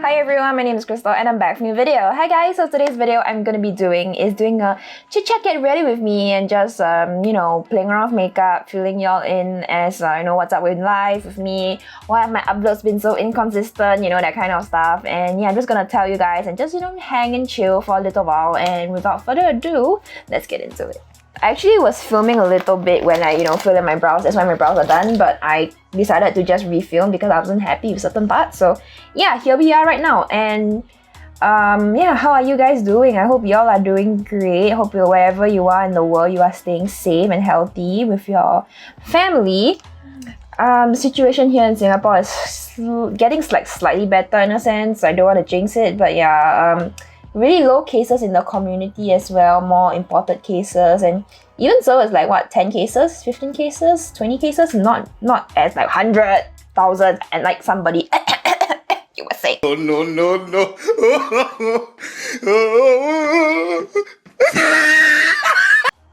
Hi everyone, my name is Crystal and I'm back from a new video. Hi guys, so today's video I'm gonna be doing a chit chat get ready with me and just playing around with makeup, filling y'all in as what's up with life with me, why have my uploads been so inconsistent, that kind of stuff. And yeah, I'm just gonna tell you guys and just hang and chill for a little while. And without further ado, let's get into it. I actually was filming a little bit when I, fill in my brows. That's why my brows are done, but I decided to just refilm because I wasn't happy with certain parts. So yeah, here we are right now. And how are you guys doing? I hope y'all are doing great. I hope wherever you are in the world, you are staying safe and healthy with your family. The situation here in Singapore is getting slightly better in a sense. I don't want to jinx it, but yeah, really low cases in the community as well, more imported cases, and even so it's like what, 10 cases, 15 cases, 20 cases, not as like 100,000 and like somebody you were saying. Oh no.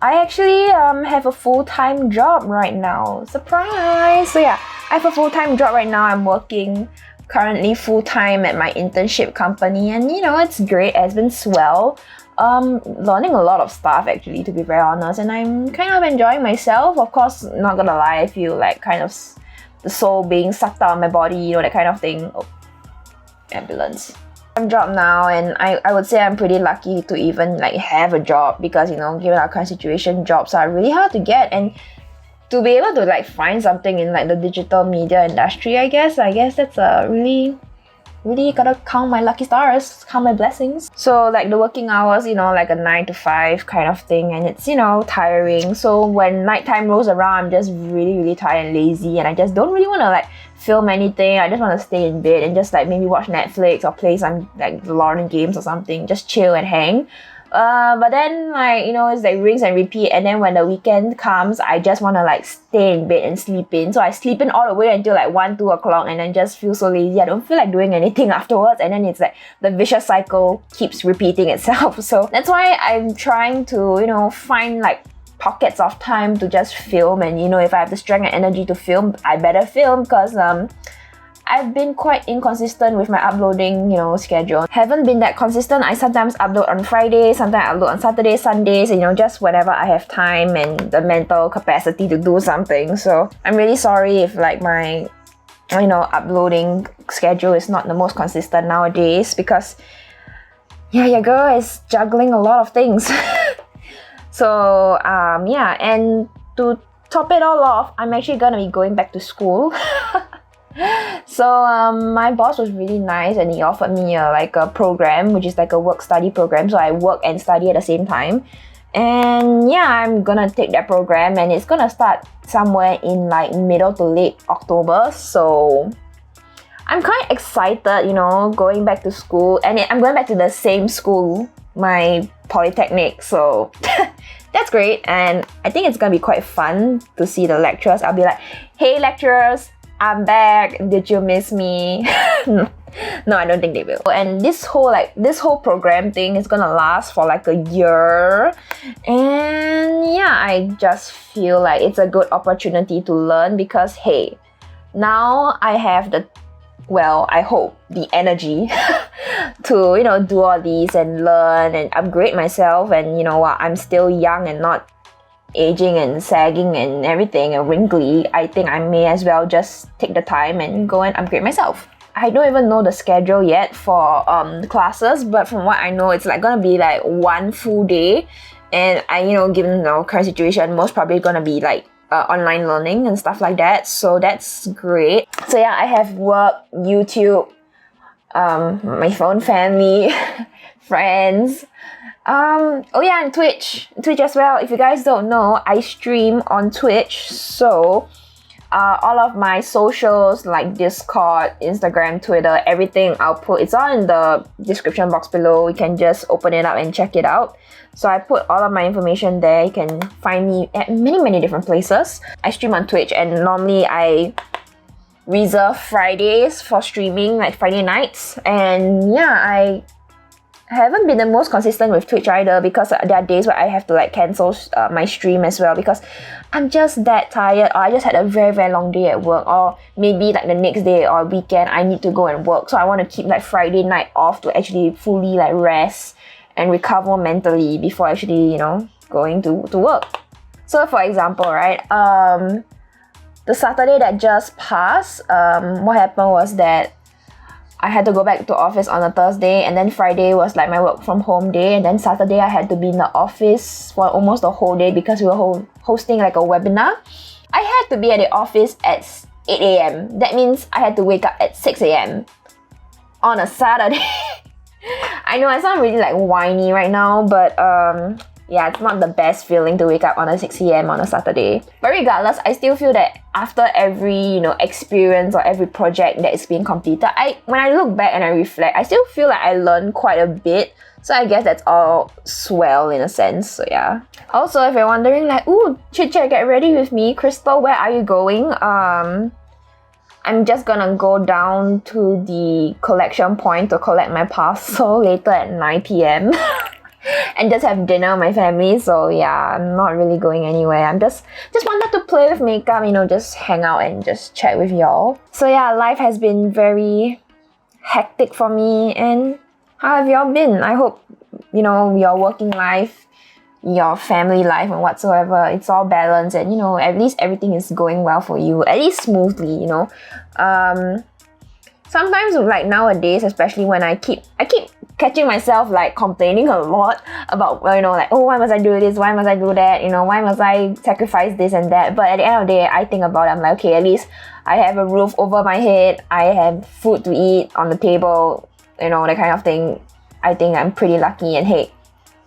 I actually have a full-time job right now. Surprise! So yeah, I have a full-time job right now. I'm working currently full-time at my internship company, and it's great. It's been swell. Learning a lot of stuff actually, to be very honest, and I'm kind of enjoying myself. Of course, not gonna lie, I feel like kind of the soul being sucked out of my body, that kind of thing. Oh, ambulance. I'm job now, and I would say I'm pretty lucky to even like have a job because given our current situation, jobs are really hard to get, and to be able to like find something in like the digital media industry, I guess that's a really gotta count my lucky stars, count my blessings. So like the working hours, like a 9 to 5 kind of thing, and it's tiring. So when nighttime rolls around, I'm just really tired and lazy, and I just don't really want to like film anything. I just want to stay in bed and just like maybe watch Netflix or play some like Valorant games or something, just chill and hang. But then like it's like rinse and repeat, and then when the weekend comes, I just want to like stay in bed and sleep in. So I sleep in all the way until like 1-2 o'clock, and then just feel so lazy. I don't feel like doing anything afterwards, and then it's like the vicious cycle keeps repeating itself. So that's why I'm trying to find like pockets of time to just film, and if I have the strength and energy to film, I better film, because I've been quite inconsistent with my uploading, schedule. Haven't been that consistent. I sometimes upload on Fridays, sometimes I upload on Saturdays, Sundays, just whenever I have time and the mental capacity to do something. So I'm really sorry if like my, uploading schedule is not the most consistent nowadays, because yeah, your girl is juggling a lot of things. So and to top it all off, I'm actually gonna be going back to school. So my boss was really nice, and he offered me a program, which is like a work-study program. So I work and study at the same time. And yeah, I'm gonna take that program, and it's gonna start somewhere in like middle to late October. So I'm quite excited, going back to school. And I'm going back to the same school, my polytechnic. So that's great, and I think it's gonna be quite fun to see the lecturers. I'll be like, hey lecturers, I'm back. Did you miss me? No, I don't think they will. And this whole program thing is gonna last for like a year. And yeah, I just feel like it's a good opportunity to learn, because hey, now I have I hope the energy to do all these and learn and upgrade myself. And I'm still young and not aging and sagging and everything and wrinkly. I think I may as well just take the time and go and upgrade myself. I don't even know the schedule yet for the classes, but from what I know, it's like gonna be like one full day, and I given the current situation, most probably gonna be like online learning and stuff like that. So that's great. So yeah, I have work, YouTube, my phone, family, friends. And Twitch as well. If you guys don't know, I stream on Twitch. So all of my socials like Discord, Instagram, Twitter, everything it's all in the description box below. You can just open it up and check it out. So I put all of my information there. You can find me at many different places. I stream on Twitch, and normally I reserve Fridays for streaming, like Friday nights. And yeah, I I haven't been the most consistent with Twitch either, because there are days where I have to like cancel my stream as well, because I'm just that tired, or I just had a very, very long day at work, or maybe like the next day or weekend I need to go and work. So I want to keep like Friday night off to actually fully like rest and recover mentally before actually, going to work. So for example, right, the Saturday that just passed, what happened was that I had to go back to office on a Thursday, and then Friday was like my work from home day, and then Saturday I had to be in the office for almost the whole day because we were hosting like a webinar. I had to be at the office at 8 a.m. That means I had to wake up at 6 a.m. on a Saturday. I know I sound really like whiny right now, but yeah, it's not the best feeling to wake up on a 6 a.m. on a Saturday. But regardless, I still feel that after every, experience or every project that is being completed, when I look back and I reflect, I still feel like I learned quite a bit. So I guess that's all swell in a sense, so yeah. Also, if you're wondering like, ooh, chit chat, get ready with me. Crystal, where are you going? I'm just gonna go down to the collection point to collect my parcel later at 9 p.m. and just have dinner with my family. So yeah, I'm not really going anywhere. I'm just wanted to play with makeup, just hang out and just chat with y'all. So yeah, life has been very hectic for me. And how have y'all been? I hope, your working life, your family life and whatsoever, it's all balanced, and at least everything is going well for you, at least smoothly. Sometimes like nowadays, especially when I keep catching myself like complaining a lot about, like, oh, why must I do this, why must I do that, why must I sacrifice this and that. But at the end of the day, I think about it, I'm like, okay, at least I have a roof over my head, I have food to eat on the table, that kind of thing. I think I'm pretty lucky. And hey,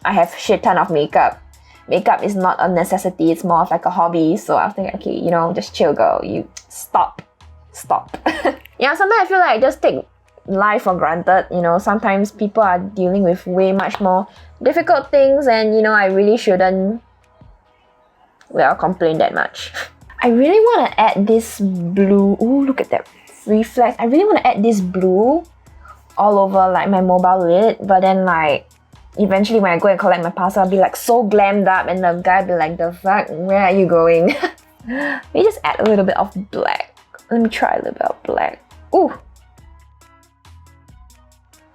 I have shit ton of makeup. Makeup is not a necessity, it's more of like a hobby. So I was thinking, okay, just chill, girl. You stop. Yeah, sometimes I feel like I just take life for granted. Sometimes people are dealing with way much more difficult things, and I really shouldn't complain that much. I really want to add this blue. Ooh, look at that reflex. I really want to add this blue all over like my mobile lid, but then like eventually when I go and collect my parcel, I'll be like so glammed up, and the guy will be like, the fuck, where are you going? Let me just add a little bit of black. Let me try a little bit of black. Ooh!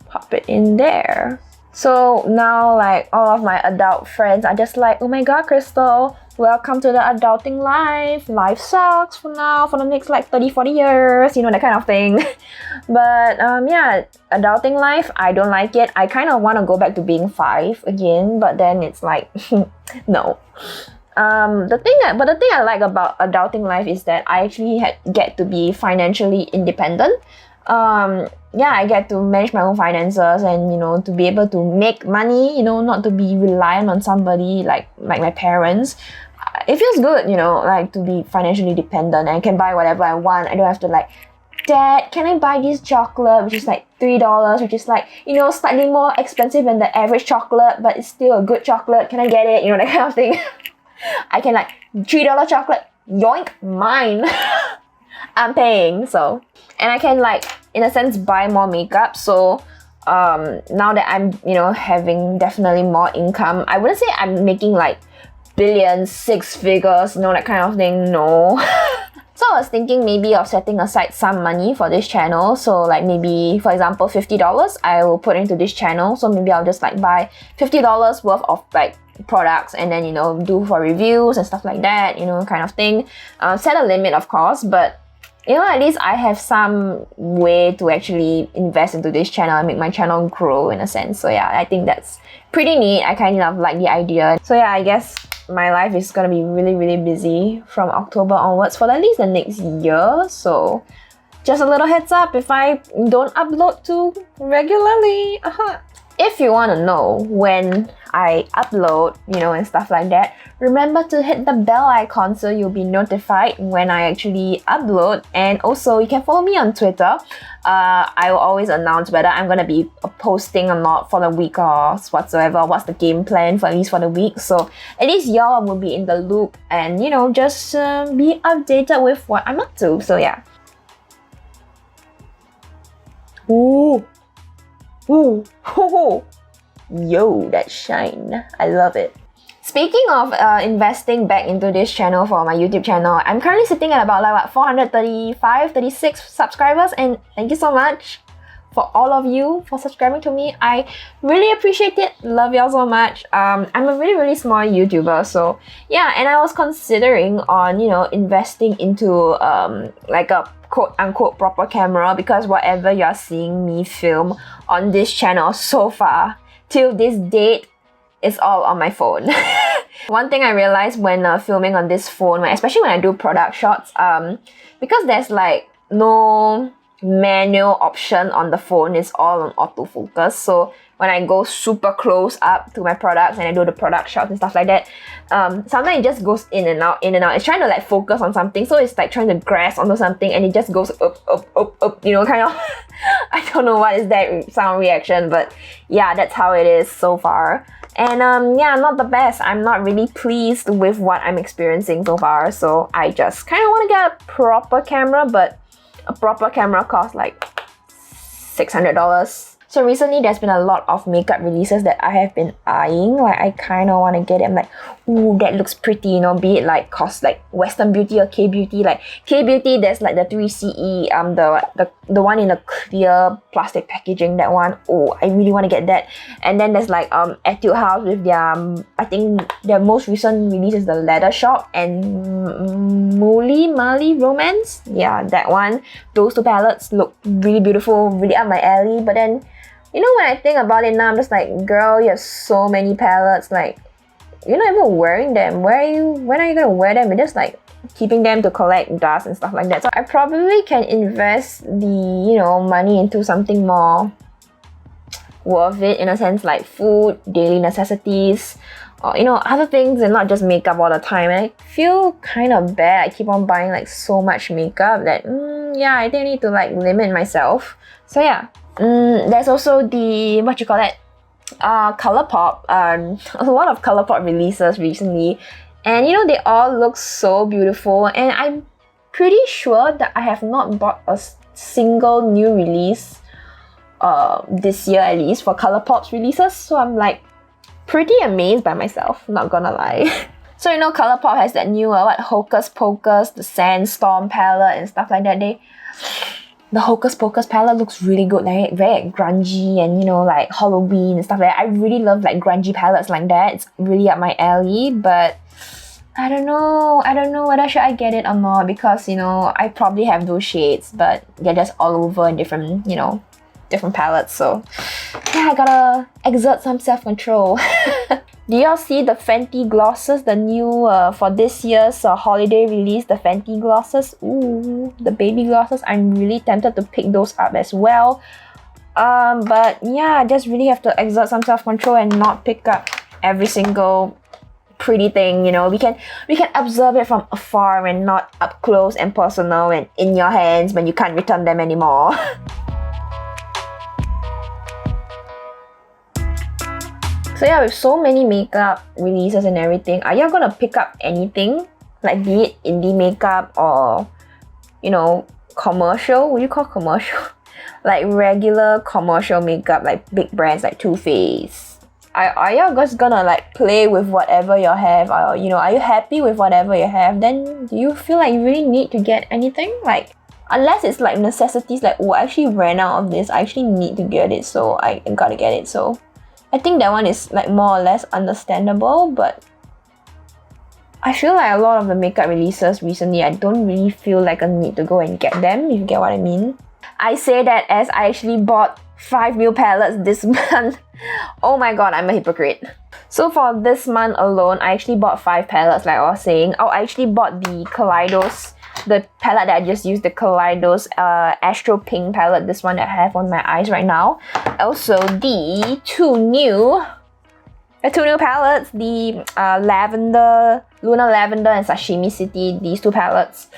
Pop it in there. So now like all of my adult friends are just like, oh my god, Crystal, welcome to the adulting life. Life sucks for now, for the next like 30-40 years, that kind of thing. But yeah, adulting life, I don't like it. I kind of want to go back to being 5 again, but then it's like, no. The thing I like about adulting life is that I actually get to be financially independent. Yeah, I get to manage my own finances, and to be able to make money, not to be reliant on somebody like my parents. It feels good, like to be financially dependent. I can buy whatever I want. I don't have to like, Dad, can I buy this chocolate which is like $3, which is like, slightly more expensive than the average chocolate, but it's still a good chocolate. Can I get it? That kind of thing. I can like, $3 chocolate, yoink, mine. I'm paying, so. And I can like, in a sense, buy more makeup. So now that I'm, having definitely more income, I wouldn't say I'm making like billions, 6 figures, that kind of thing, no. So I was thinking maybe of setting aside some money for this channel. So like maybe, for example, $50 I will put into this channel. So maybe I'll just like buy $50 worth of like products, and then do for reviews and stuff like that, kind of thing. Set a limit, of course, but at least I have some way to actually invest into this channel and make my channel grow in a sense. So yeah, I think that's pretty neat. I kind of like the idea. So yeah, I guess my life is gonna be really, really busy from October onwards for at least the next year. So just a little heads up if I don't upload too regularly. If you want to know when I upload, and stuff like that, remember to hit the bell icon so you'll be notified when I actually upload. And also, you can follow me on Twitter. I will always announce whether I'm going to be posting or not for the week or whatsoever, what's the game plan for at least for the week. So at least y'all will be in the loop and, just be updated with what I'm up to. So yeah. Ooh. Ooh. Ooh. Yo, that shine. I love it. Speaking of investing back into this channel for my YouTube channel, I'm currently sitting at about like what, 435, 36 subscribers, and thank you so much for all of you for subscribing to me. I really appreciate it. Love y'all so much. I'm a really small YouTuber, so yeah, and I was considering on, you know, investing into like a quote-unquote proper camera, because whatever you're seeing me film on this channel so far till this date is all on my phone. One thing I realized when filming on this phone, especially when I do product shots, because there's like no manual option on the phone, it's all on autofocus. So when I go super close up to my products and I do the product shots and stuff like that, sometimes it just goes in and out. It's trying to like focus on something, so it's like trying to grasp onto something and it just goes up, you know, kind of. I don't know what is that sound reaction, but yeah, that's how it is so far. And yeah, not the best. I'm not really pleased with what I'm experiencing so far, so I just kind of want to get a proper camera, but a proper camera costs like $600. So recently there's been a lot of makeup releases that I have been eyeing. Like I kind of want to get it. I'm like, ooh, that looks pretty, you know, be it like cost like Western Beauty or K-Beauty. Like K-Beauty, there's like the 3CE, the one in the clear plastic packaging, that one. Oh, I really want to get that. And then there's like Etude House with their, I think their most recent release is the Leather Shop and Mali Romance. Yeah, that one. Those two palettes look really beautiful, really up my alley. But then, you know, when I think about it now, I'm just like, girl, you have so many palettes, like, you're not even wearing them. When are you gonna wear them? You're just like keeping them to collect dust and stuff like that. So I probably can invest the, you know, money into something more worth it, in a sense, like food, daily necessities, or, you know, other things, and not just makeup all the time. And I feel kind of bad. I keep on buying like so much makeup that, yeah, I think I need to like limit myself. So yeah. There's also the, what you call it, ColourPop. A lot of ColourPop releases recently, and you know, they all look so beautiful, and I'm pretty sure that I have not bought a single new release this year, at least for ColourPop's releases. So I'm like pretty amazed by myself, not gonna lie. So you know, ColourPop has that new Hocus Pocus, the Sandstorm palette and stuff like that. The Hocus Pocus palette looks really good, like very like, grungy, and you know, like Halloween and stuff like that. I really love like grungy palettes like that. It's really up my alley, but I don't know whether should I get it or not, because you know, I probably have those shades, but they're just all over in different, you know, different palettes. So yeah, I gotta exert some self-control. Do y'all see the Fenty glosses, the new for this year's holiday release, the Fenty glosses? Ooh, the baby glosses. I'm really tempted to pick those up as well. But yeah, I just really have to exert some self-control and not pick up every single pretty thing. You know, we can observe it from afar and not up close and personal and in your hands when you can't return them anymore. So yeah, with so many makeup releases and everything, are y'all gonna pick up anything? Like, be it indie makeup or, you know, commercial? Would you call commercial? Like regular commercial makeup, like big brands like Too Faced. Are y'all just gonna like play with whatever you have? Or, you know, are you happy with whatever you have? Then do you feel like you really need to get anything? Like, unless it's like necessities, like, oh, I actually ran out of this, I actually need to get it, so I gotta get it. So I think that one is like more or less understandable, but I feel like a lot of the makeup releases recently, I don't really feel like a need to go and get them, if you get what I mean. I say that as I actually bought 5 new palettes this month. Oh my god, I'm a hypocrite. So for this month alone, I actually bought 5 palettes, like I was saying. Oh, I actually bought the Kaleidos, the palette that I just used, the Kaleidos Astro Pink palette, this one that I have on my eyes right now. Also the two new palettes, the Lunar Lavender and Sashimi City, these 2 palettes.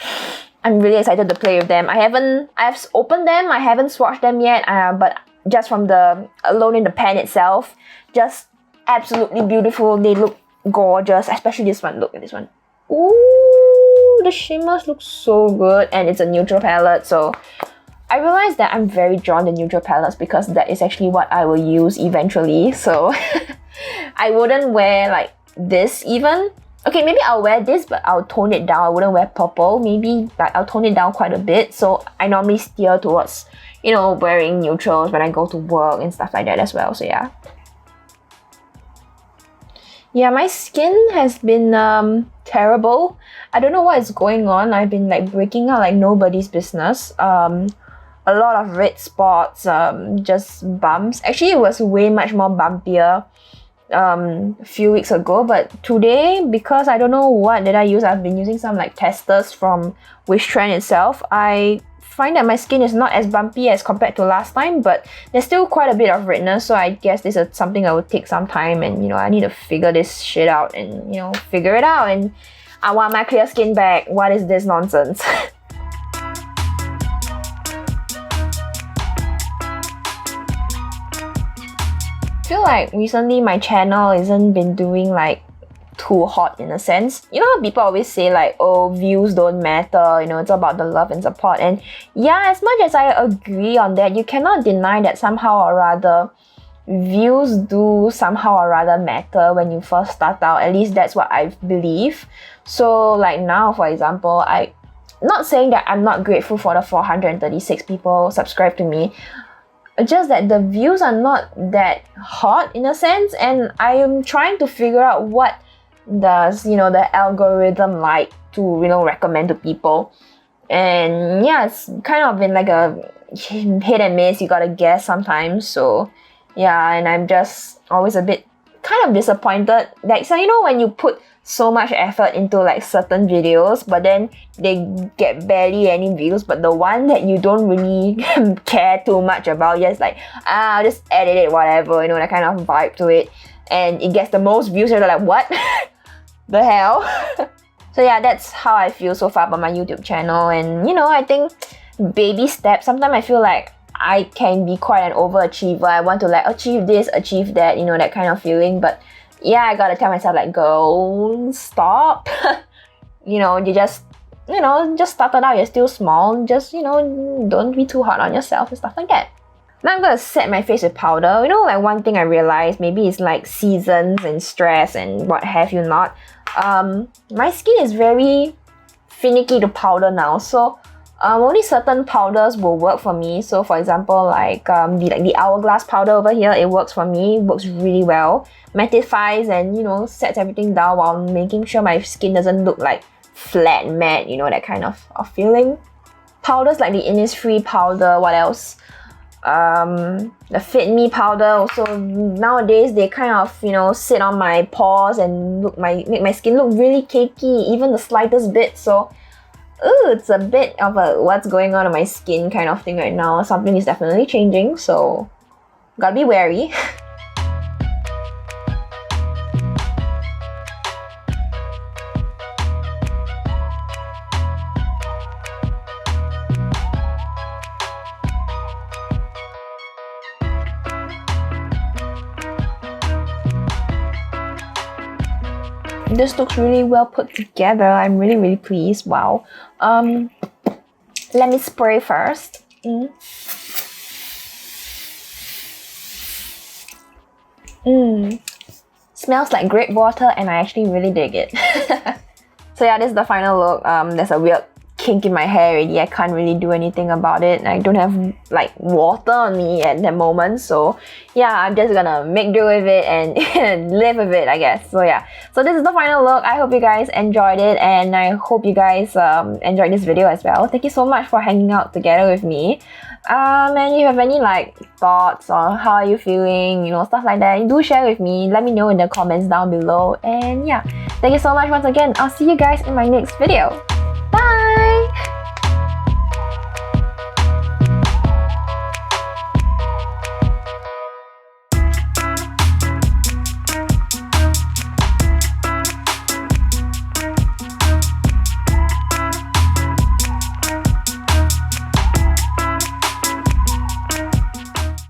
I'm really excited to play with them. I've opened them, I haven't swatched them yet, but just from the alone in the pan itself, just absolutely beautiful. They look gorgeous, especially this one. Look at this one. Ooh, the shimmers look so good, and it's a neutral palette, so I realized that I'm very drawn to neutral palettes because that is actually what I will use eventually. So I wouldn't wear like this even. Okay, maybe I'll wear this, but I'll tone it down. I wouldn't wear purple. Maybe like I'll tone it down quite a bit. So I normally steer towards, you know, wearing neutrals when I go to work and stuff like that as well. So yeah. Yeah, my skin has been terrible. I don't know what is going on. I've been like breaking out like nobody's business. A lot of red spots, just bumps. Actually, it was way much more bumpier a few weeks ago, but today, because I don't know what did I use, I've been using some like testers from Wishtrend itself. I find that my skin is not as bumpy as compared to last time, but there's still quite a bit of redness, so I guess this is something that would take some time, and you know, I need to figure this shit out and, you know, figure it out. And I want my clear skin back. What is this nonsense? I feel like recently my channel isn't been doing like too hot in a sense. You know how people always say like, oh, views don't matter, you know, it's about the love and support. And yeah, as much as I agree on that, you cannot deny that somehow or rather views do somehow or rather matter when you first start out. At least that's what I believe. So like now, for example, I'm not saying that I'm not grateful for the 436 people subscribed to me, just that the views are not that hot in a sense, and I am trying to figure out what does, you know, the algorithm like to, you know, recommend to people. And yeah, it's kind of been like a hit and miss. You gotta guess sometimes. So yeah, and I'm just always a bit kind of disappointed. Like, so you know, when you put so much effort into like certain videos, but then they get barely any views, but the one that you don't really care too much about, just like, I'll just edit it, whatever, you know, that kind of vibe to it, and it gets the most views, and you're like, what the hell? So yeah, that's how I feel so far about my YouTube channel. And you know, I think baby steps. Sometimes I feel like I can be quite an overachiever. I want to like achieve this, achieve that, you know, that kind of feeling. But yeah, I gotta tell myself like, girl, stop. You know, you just started out, you're still small. Just, you know, don't be too hard on yourself and stuff like that. Now I'm gonna set my face with powder. You know, like one thing I realized, maybe it's like seasons and stress and what have you not. My skin is very finicky to powder now. So only certain powders will work for me. So for example, like the hourglass powder over here, it works for me. It works really well. Mattifies and, you know, sets everything down while making sure my skin doesn't look like flat matte, you know, that kind of feeling. Powders like the Innisfree powder, what else? The Fit Me powder also, nowadays they kind of, you know, sit on my pores and make my skin look really cakey, even the slightest bit. So it's a bit of a what's going on in my skin kind of thing right now. Something is definitely changing, so gotta be wary. This looks really well put together. I'm really pleased. Wow. Let me spray first. Smells like grape water, and I actually really dig it. So yeah, this is the final look. There's a weird kink in my hair already. I can't really do anything about it. I don't have like water on me at the moment, so yeah, I'm just gonna make do with it and live with it, I guess. So yeah, so this is the final look. I hope you guys enjoyed it, and I hope you guys enjoyed this video as well. Thank you so much for hanging out together with me. And if you have any like thoughts on how are you feeling, you know, stuff like that, do share with me. Let me know in the comments down below. And yeah, thank you so much once again. I'll see you guys in my next video. Bye!